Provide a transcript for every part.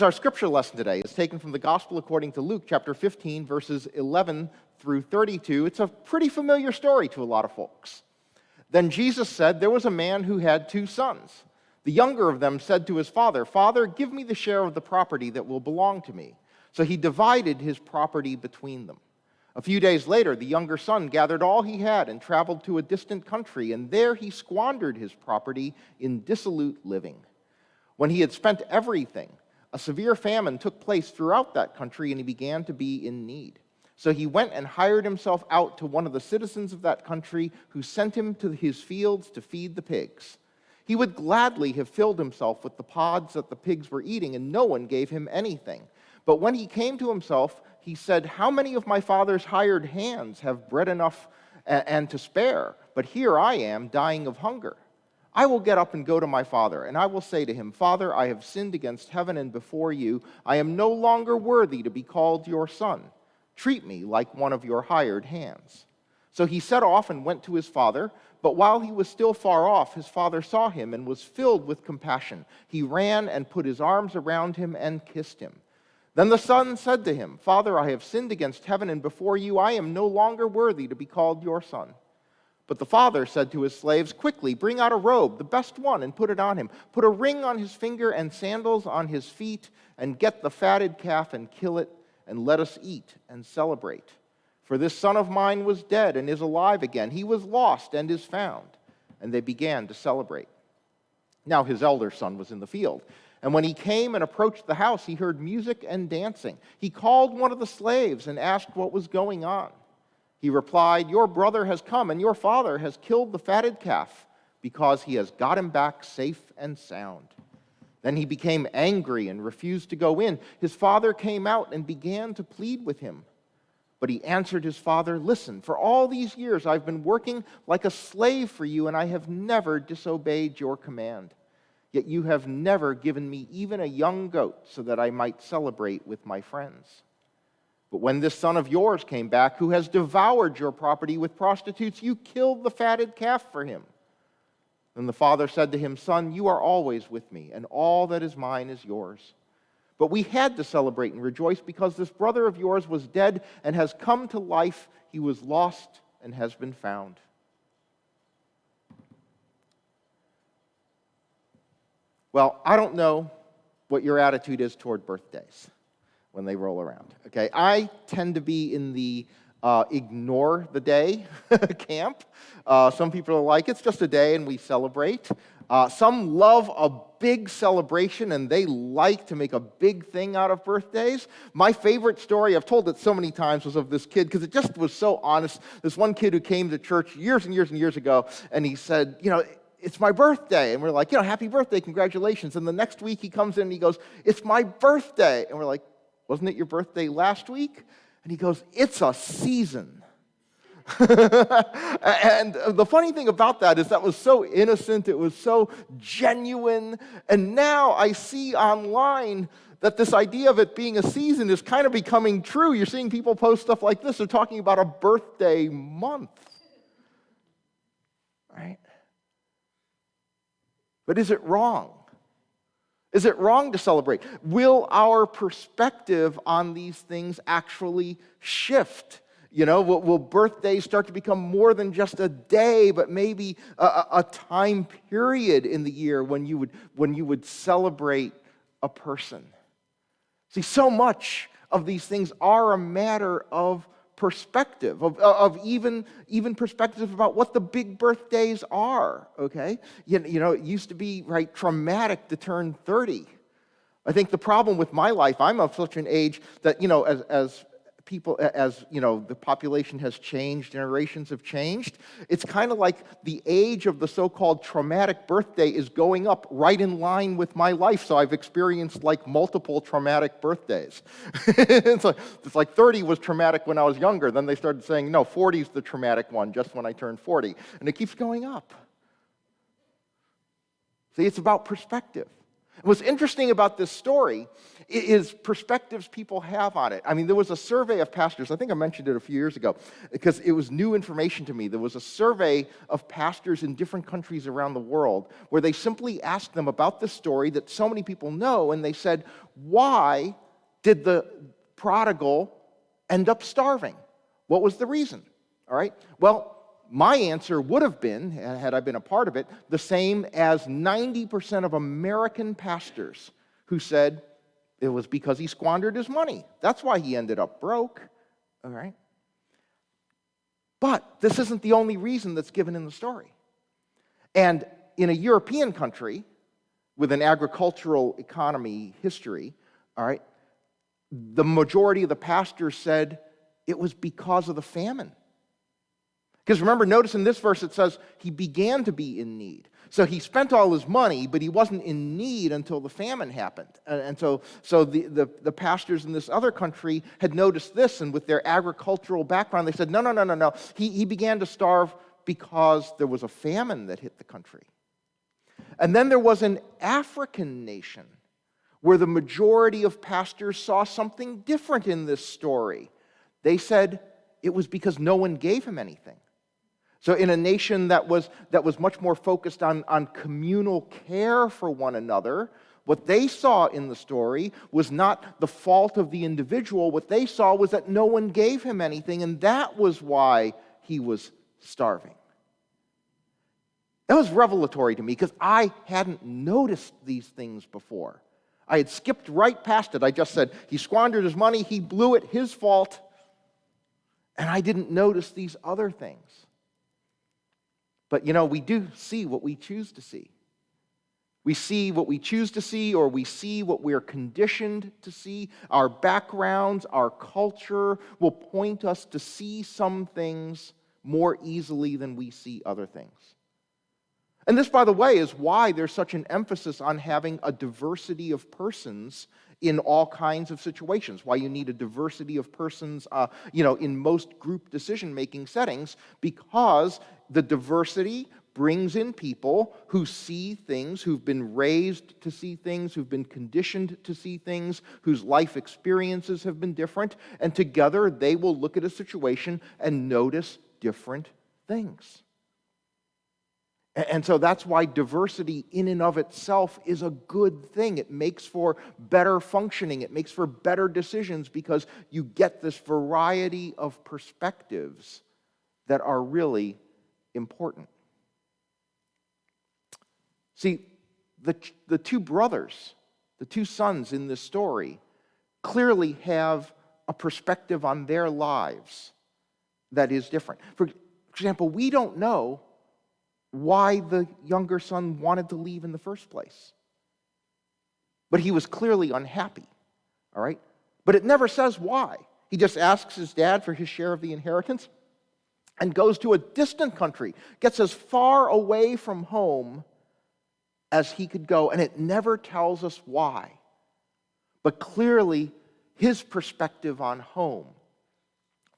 Our scripture lesson today is taken from the Gospel according to Luke, chapter 15, verses 11 through 32. It's a pretty familiar story to a lot of folks. Then Jesus said, there was a man who had 2 sons. The younger of them said to his father, "Father, give me the share of the property that will belong to me." So he divided his property between them. A few days later, the younger son gathered all he had and traveled to a distant country, and there he squandered his property in dissolute living. When he had spent everything, a severe famine took place throughout that country, and he began to be in need. So he went and hired himself out to one of the citizens of that country, who sent him to his fields to feed the pigs. He would gladly have filled himself with the pods that the pigs were eating, and no one gave him anything. But when he came to himself, he said, "How many of my father's hired hands have bread enough and to spare? But here I am, dying of hunger. I will get up and go to my father, and I will say to him, 'Father, I have sinned against heaven and before you. I am no longer worthy to be called your son. Treat me like one of your hired hands.' So he set off and went to his father, but while he was still far off, his father saw him and was filled with compassion. He ran and put his arms around him and kissed him. Then the son said to him, 'Father, I have sinned against heaven and before you. I am no longer worthy to be called your son.' But the father said to his slaves, 'Quickly, bring out a robe, the best one, and put it on him. Put a ring on his finger and sandals on his feet, and get the fatted calf and kill it, and let us eat and celebrate. For this son of mine was dead and is alive again. He was lost and is found.' And they began to celebrate. Now his elder son was in the field. And when he came and approached the house, he heard music and dancing. He called one of the slaves and asked what was going on. He replied, 'Your brother has come, and your father has killed the fatted calf, because he has got him back safe and sound.' Then he became angry and refused to go in. His father came out and began to plead with him. But he answered his father, 'Listen, for all these years I've been working like a slave for you, and I have never disobeyed your command. Yet you have never given me even a young goat so that I might celebrate with my friends. But when this son of yours came back, who has devoured your property with prostitutes, you killed the fatted calf for him.' Then the father said to him, 'Son, you are always with me, and all that is mine is yours. But we had to celebrate and rejoice because this brother of yours was dead and has come to life. He was lost and has been found.'" Well, I don't know what your attitude is toward birthdays when they roll around, okay? I tend to be in the ignore the day camp. Some people are like, it's just a day and we celebrate. Some love a big celebration and they like to make a big thing out of birthdays. My favorite story, I've told it so many times, was of this kid because it just was so honest. This one kid who came to church years and years and years ago, and he said, "It's my birthday." And we're like, "Happy birthday, congratulations." And the next week he comes in and he goes, "It's my birthday." And we're like, "Wasn't it your birthday last week?" And he goes, "It's a season." And the funny thing about that is that was so innocent, it was so genuine. And now I see online that this idea of it being a season is kind of becoming true. You're seeing people post stuff like this. They're talking about a birthday month. Right? But is it wrong? Is it wrong to celebrate? Will our perspective on these things actually shift? Will birthdays start to become more than just a day, but maybe a time period in the year when you would celebrate a person? See, so much of these things are a matter of perspective, of even perspective about what the big birthdays are, okay? It used to be, right, traumatic to turn 30. I think the problem with my life, I'm of such an age that, as the population has changed, generations have changed, it's kind of like the age of the so-called traumatic birthday is going up right in line with my life, so I've experienced like multiple traumatic birthdays. It's like 30 was traumatic when I was younger, then they started saying, no, 40 is the traumatic one, just when I turned 40, and it keeps going up. See, it's about perspective. What's interesting about this story is perspectives people have on it. I mean, there was a survey of pastors. I think I mentioned it a few years ago because it was new information to me. There was a survey of pastors in different countries around the world where they simply asked them about this story that so many people know, and they said, why did the prodigal end up starving? What was the reason? All right? Well, my answer would have been, had I been a part of it, the same as 90% of American pastors who said it was because he squandered his money. That's why he ended up broke. All right? But this isn't the only reason that's given in the story. And in a European country with an agricultural economy history, all right, the majority of the pastors said it was because of the famine. Because remember, notice in this verse it says he began to be in need. So he spent all his money, but he wasn't in need until the famine happened. And so the pastors in this other country had noticed this, and with their agricultural background, they said, no. He began to starve because there was a famine that hit the country. And then there was an African nation where the majority of pastors saw something different in this story. They said it was because no one gave him anything. So in a nation that was much more focused on communal care for one another, what they saw in the story was not the fault of the individual. What they saw was that no one gave him anything, and that was why he was starving. That was revelatory to me because I hadn't noticed these things before. I had skipped right past it. I just said, he squandered his money, he blew it, his fault, and I didn't notice these other things. But, we do see what we choose to see. We see what we choose to see, or we see what we are conditioned to see. Our backgrounds, our culture will point us to see some things more easily than we see other things. And this, by the way, is why there's such an emphasis on having a diversity of persons in all kinds of situations, why you need a diversity of persons, in most group decision-making settings, because the diversity brings in people who see things, who've been raised to see things, who've been conditioned to see things, whose life experiences have been different, and together they will look at a situation and notice different things. And so that's why diversity in and of itself is a good thing. It makes for better functioning. It makes for better decisions because you get this variety of perspectives that are really important. See, the two brothers, the two sons in this story, clearly have a perspective on their lives that is different. For example, we don't know why the younger son wanted to leave in the first place. But he was clearly unhappy, all right? But it never says why. He just asks his dad for his share of the inheritance and goes to a distant country, gets as far away from home as he could go, and it never tells us why. But clearly, his perspective on home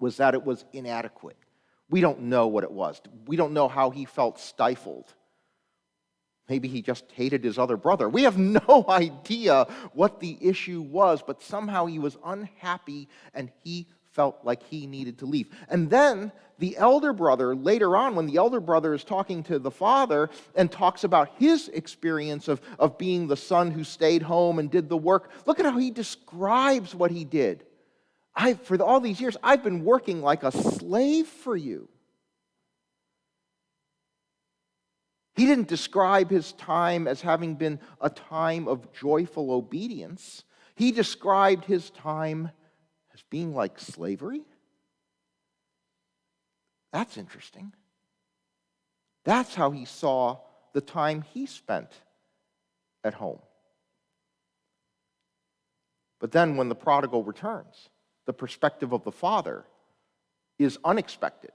was that it was inadequate. We don't know what it was. We don't know how he felt stifled. Maybe he just hated his other brother. We have no idea what the issue was, but somehow he was unhappy and he felt like he needed to leave. And then the elder brother, later on, when the elder brother is talking to the father and talks about his experience of being the son who stayed home and did the work, look at how he describes what he did. For all these years, I've been working like a slave for you. He didn't describe his time as having been a time of joyful obedience. He described his time as being like slavery. That's interesting. That's how he saw the time he spent at home. But then when the prodigal returns, the perspective of the father is unexpected.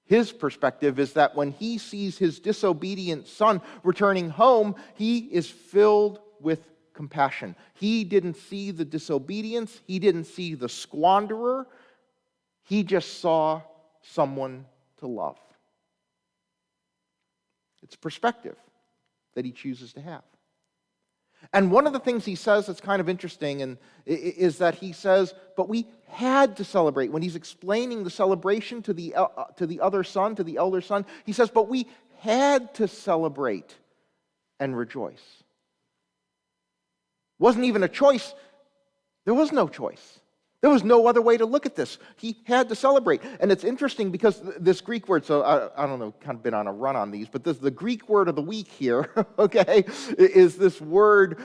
His perspective is that when he sees his disobedient son returning home, he is filled with compassion. He didn't see the disobedience. He didn't see the squanderer. He just saw someone to love. It's perspective that he chooses to have. And one of the things he says that's kind of interesting is that he says, but we had to celebrate. When he's explaining the celebration to the other son, to the elder son, he says, but we had to celebrate and rejoice. Wasn't even a choice. There was no choice. There was no other way to look at this. He had to celebrate. And it's interesting because this Greek word, so I don't know, kind of been on a run on these, but the Greek word of the week here, okay, is this word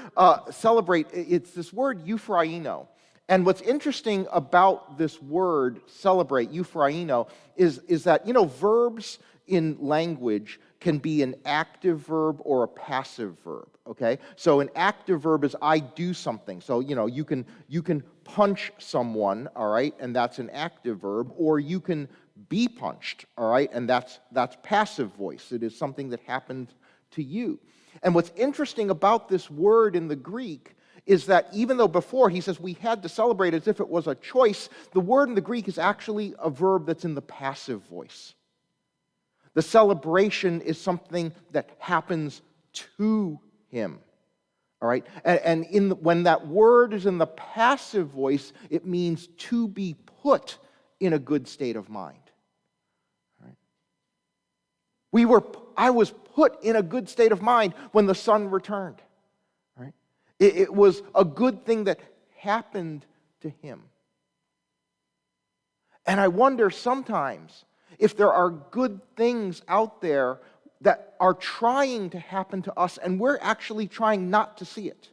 celebrate. It's this word euphraino. And what's interesting about this word celebrate, euphraino, is that, verbs in language can be an active verb or a passive verb, okay? So an active verb is I do something. So, you can punch someone, all right, and that's an active verb, or you can be punched, all right, and that's passive voice. It is something that happened to you. And what's interesting about this word in the Greek is that even though before he says we had to celebrate as if it was a choice, the word in the Greek is actually a verb that's in the passive voice. The celebration is something that happens to him. All right? And when that word is in the passive voice, it means to be put in a good state of mind. All right? I was put in a good state of mind when the son returned. All right? It was a good thing that happened to him. And I wonder sometimes if there are good things out there that are trying to happen to us and we're actually trying not to see it.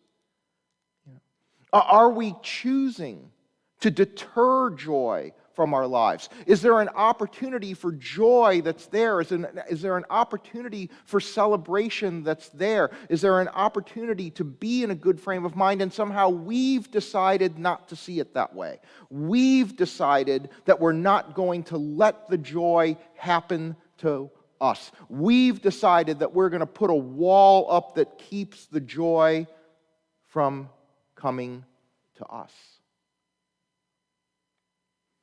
Are we choosing to deter joy from our lives? Is there an opportunity for joy that's there? Is there an opportunity for celebration that's there? Is there an opportunity to be in a good frame of mind, and somehow we've decided not to see it that way? We've decided that we're not going to let the joy happen to us. We've decided that we're going to put a wall up that keeps the joy from coming to us.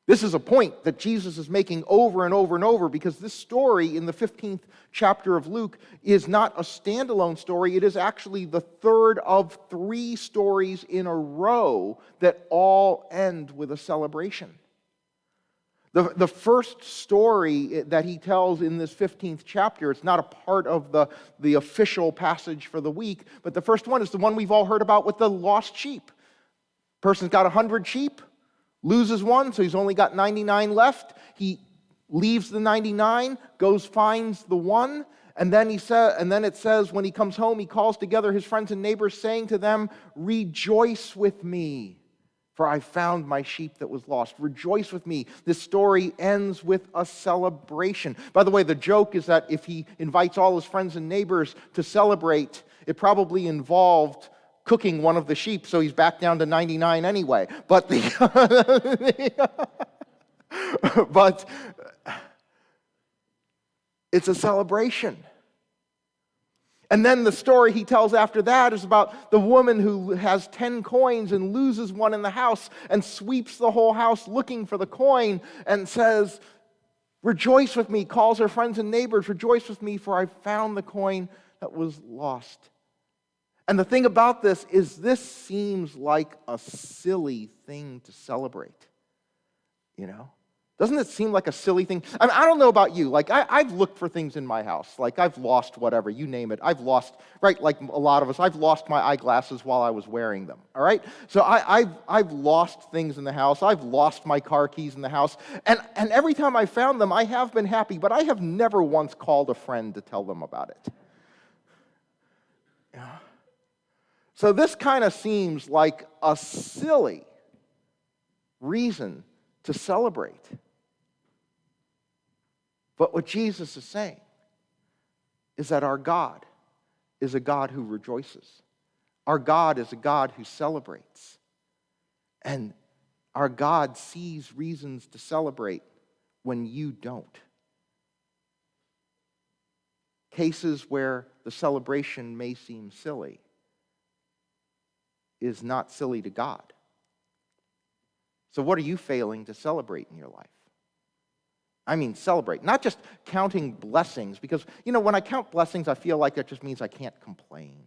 This is a point that Jesus is making over and over and over, because this story in the 15th chapter of Luke is not a standalone story. It is actually the third of 3 stories in a row that all end with a celebration. The first story that he tells in this 15th chapter, it's not a part of the official passage for the week, but the first one is the one we've all heard about with the lost sheep. Person's got 100 sheep, loses one, so he's only got 99 left. He leaves the 99, goes finds the one, and then it says when he comes home, he calls together his friends and neighbors, saying to them, "Rejoice with me, for I found my sheep that was lost." Rejoice with me. This story ends with a celebration. By the way, the joke is that if he invites all his friends and neighbors to celebrate, it probably involved cooking one of the sheep, so he's back down to 99 anyway. But but it's a celebration. And then the story he tells after that is about the woman who has 10 coins and loses one in the house and sweeps the whole house looking for the coin and says, "Rejoice with me," calls her friends and neighbors, "Rejoice with me, for I found the coin that was lost." And the thing about this is this seems like a silly thing to celebrate, Doesn't it seem like a silly thing? I don't know about you. Like, I've looked for things in my house. Like, I've lost whatever, you name it. I've lost, right, like a lot of us, I've lost my eyeglasses while I was wearing them, all right? So I've lost things in the house. I've lost my car keys in the house. And every time I found them, I have been happy, but I have never once called a friend to tell them about it. Yeah. So this kind of seems like a silly reason to celebrate. But what Jesus is saying is that our God is a God who rejoices. Our God is a God who celebrates. And our God sees reasons to celebrate when you don't. Cases where the celebration may seem silly is not silly to God. So what are you failing to celebrate in your life? I mean, celebrate, not just counting blessings, because, when I count blessings, I feel like that just means I can't complain.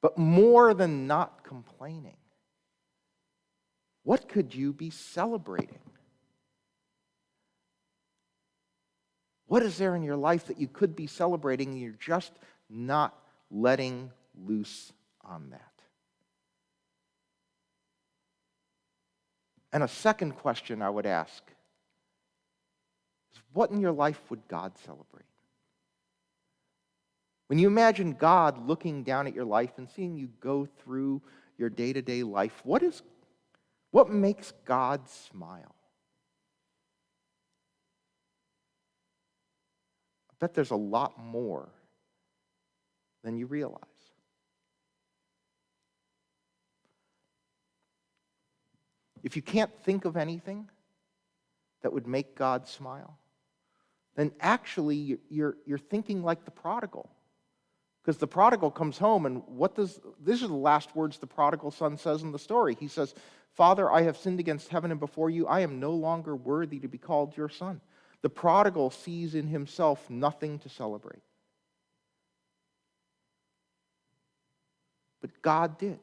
But more than not complaining, what could you be celebrating? What is there in your life that you could be celebrating and you're just not letting loose on that? And a second question I would ask is, what in your life would God celebrate? When you imagine God looking down at your life and seeing you go through your day-to-day life, what makes God smile? I bet there's a lot more than you realize. If you can't think of anything that would make God smile, then actually you're thinking like the prodigal. Because the prodigal comes home, and these are the last words the prodigal son says in the story. He says, "Father, I have sinned against heaven and before you. I am no longer worthy to be called your son." The prodigal sees in himself nothing to celebrate. But God did.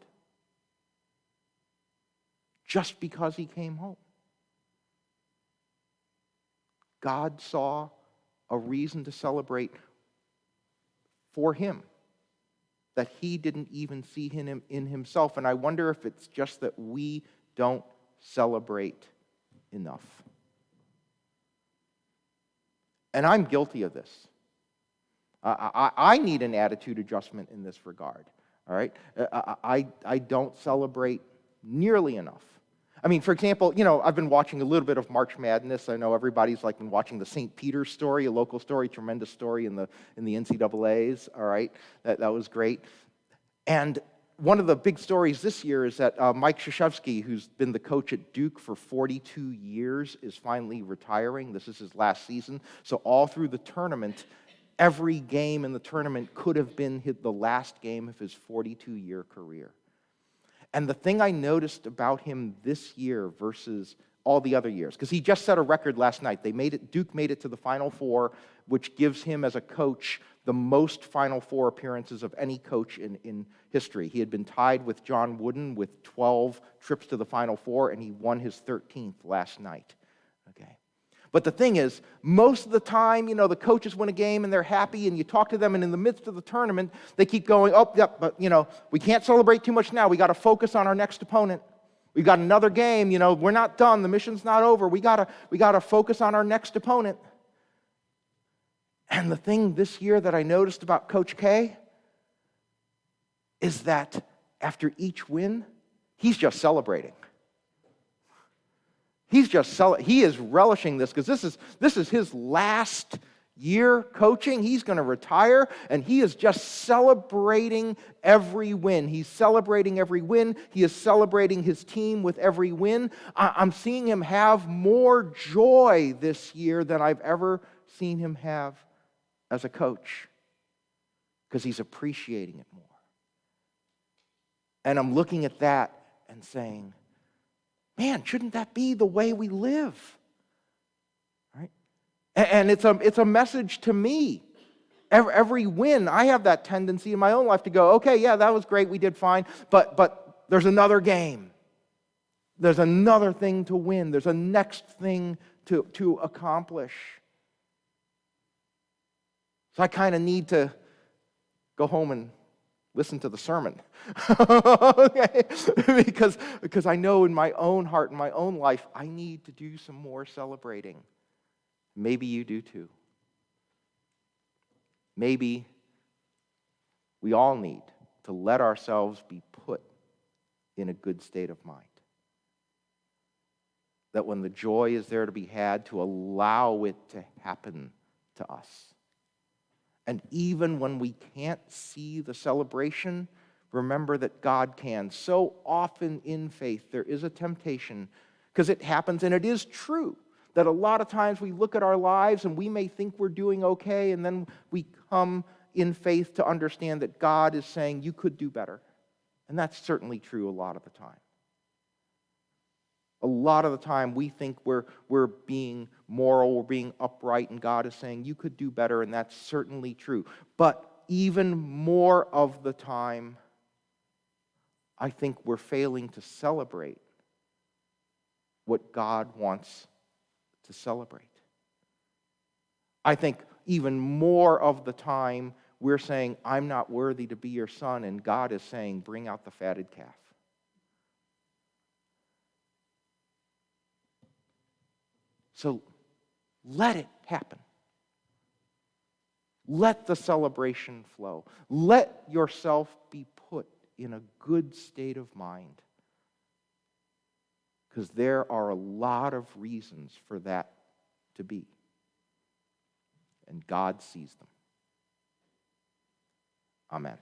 Just because he came home. God saw a reason to celebrate for him that he didn't even see in himself. And I wonder if it's just that we don't celebrate enough. And I'm guilty of this. I need an attitude adjustment in this regard. All right? I don't celebrate nearly enough. I mean, for example, I've been watching a little bit of March Madness. I know everybody's been watching the St. Peter's story, a local story, tremendous story in the NCAAs. All right, that was great. And one of the big stories this year is that Mike Shoshevsky, who's been the coach at Duke for 42 years, is finally retiring. This is his last season. So all through the tournament, every game in the tournament could have been the last game of his 42-year career. And the thing I noticed about him this year versus all the other years, because he just set a record last night. Duke made it to the Final Four, which gives him as a coach the most Final Four appearances of any coach in history. He had been tied with John Wooden with 12 trips to the Final Four, and he won his 13th last night. Okay. But the thing is, most of the time, the coaches win a game and they're happy, and you talk to them, and in the midst of the tournament, they keep going, "Oh, yep, but, we can't celebrate too much now. We got to focus on our next opponent. We've got another game, we're not done. The mission's not over. We got to focus on our next opponent." And the thing this year that I noticed about Coach K is that after each win, he's just celebrating. He is relishing this, because this is his last year coaching. He's going to retire, and he is just celebrating every win. He's celebrating every win. He is celebrating his team with every win. I'm seeing him have more joy this year than I've ever seen him have as a coach, because he's appreciating it more. And I'm looking at that and saying, man, shouldn't that be the way we live? Right? And it's a message to me. Every win, I have that tendency in my own life to go, okay, yeah, that was great, we did fine, but there's another game. There's another thing to win. There's a next thing to accomplish. So I kind of need to go home and listen to the sermon. Okay? because I know in my own heart, in my own life, I need to do some more celebrating. Maybe you do too. Maybe we all need to let ourselves be put in a good state of mind. That when the joy is there to be had, to allow it to happen to us. And even when we can't see the celebration, remember that God can. So often in faith, there is a temptation, because it happens, and it is true, that a lot of times we look at our lives and we may think we're doing okay, and then we come in faith to understand that God is saying, you could do better. And that's certainly true a lot of the time. A lot of the time we think we're being moral, we're being upright, and God is saying, you could do better, and that's certainly true. But even more of the time, I think we're failing to celebrate what God wants to celebrate. I think even more of the time we're saying, I'm not worthy to be your son, and God is saying, bring out the fatted calf. So let it happen. Let the celebration flow. Let yourself be put in a good state of mind, because there are a lot of reasons for that to be. And God sees them. Amen.